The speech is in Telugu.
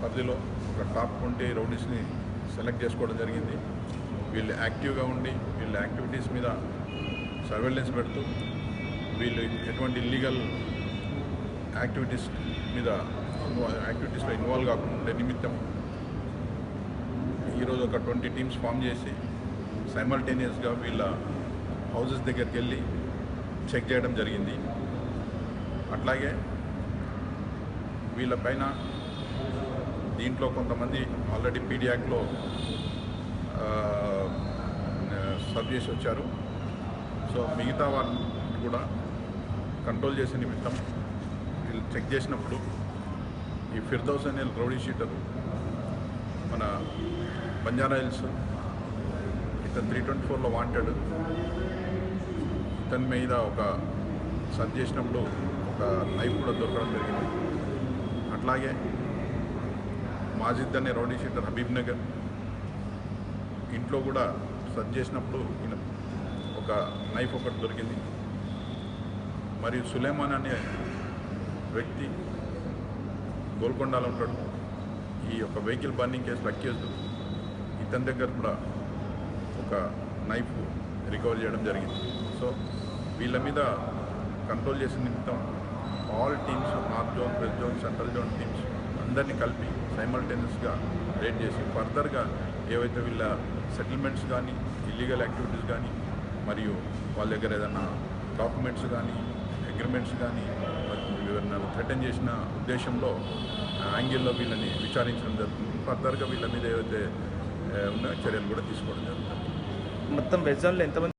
పరిధిలో ఒక టాప్ 20 రౌడీస్ని సెలెక్ట్ చేసుకోవడం జరిగింది. వీళ్ళు యాక్టివ్గా ఉండి వీళ్ళ యాక్టివిటీస్ మీద సర్వేలెన్స్ పెడుతూ వీళ్ళు ఎటువంటి ఇల్లీగల్ యాక్టివిటీస్లో ఇన్వాల్వ్ కాకుండా ఉండే నిమిత్తం ఈరోజు ఒక 20 టీమ్స్ ఫామ్ చేసి సైమల్టేనియస్గా వీళ్ళ హౌసెస్ దగ్గరికి వెళ్ళి చెక్ చేయడం జరిగింది. అట్లాగే వీళ్ళపైన దీంట్లో కొంతమంది ఆల్రెడీ పీడీ యాక్ట్లో సర్వ్ చేసి వచ్చారు. సో మిగతా వాళ్ళు కూడా కంట్రోల్ చేసే నిమిత్తం వీళ్ళు చెక్ చేసినప్పుడు ఈ ఫిర్దౌస్ అనే రౌడీ షీటరు మన బంజారా హిల్స్ ఇతను 324లో వాంటెడ్. ఇతని మీద ఒక సర్చ్ చేసినప్పుడు ఒక నైఫ్ కూడా దొరకడం జరిగింది. అట్లాగే మాజిద్ అనే రౌడీ షీటర్ హబీబ్ నగర్ ఇంట్లో కూడా సర్చ్ చేసినప్పుడు ఒక నైఫ్ ఒకటి దొరికింది. మరియు సులేమాన్ అనే వ్యక్తి గోల్కొండలో ఉంటాడు. ఈ యొక్క వెహికల్ బర్నింగ్ కేసులో అక్యూజ్డ్. ఇతని దగ్గర కూడా ఒక నైఫ్ రికవర్ చేయడం జరిగింది. సో వీళ్ళ మీద కంట్రోల్ చేసిన నిమిత్తం all teams, north zone, west zone, central zone teams అందరినీ కలిపి సైమల్టేనియస్గా రేడ్ చేసి ఫర్దర్గా ఏవైతే వీళ్ళ సెటిల్మెంట్స్ కానీ ఇల్లీగల్ యాక్టివిటీస్ కానీ మరియు వాళ్ళ దగ్గర ఏదైనా డాక్యుమెంట్స్ కానీ అగ్రిమెంట్స్ కానీ ఎవరైనా థ్రెటన్ చేసిన ఉద్దేశంలో యాంగిల్లో వీళ్ళని విచారించడం జరుగుతుంది. ఫర్దర్గా వీళ్ళ మీద ఏవైతే ఉన్నాయో చర్యలు కూడా తీసుకోవడం జరుగుతుంది. మొత్తం వెస్ట్ జోన్లో ఎంతమంది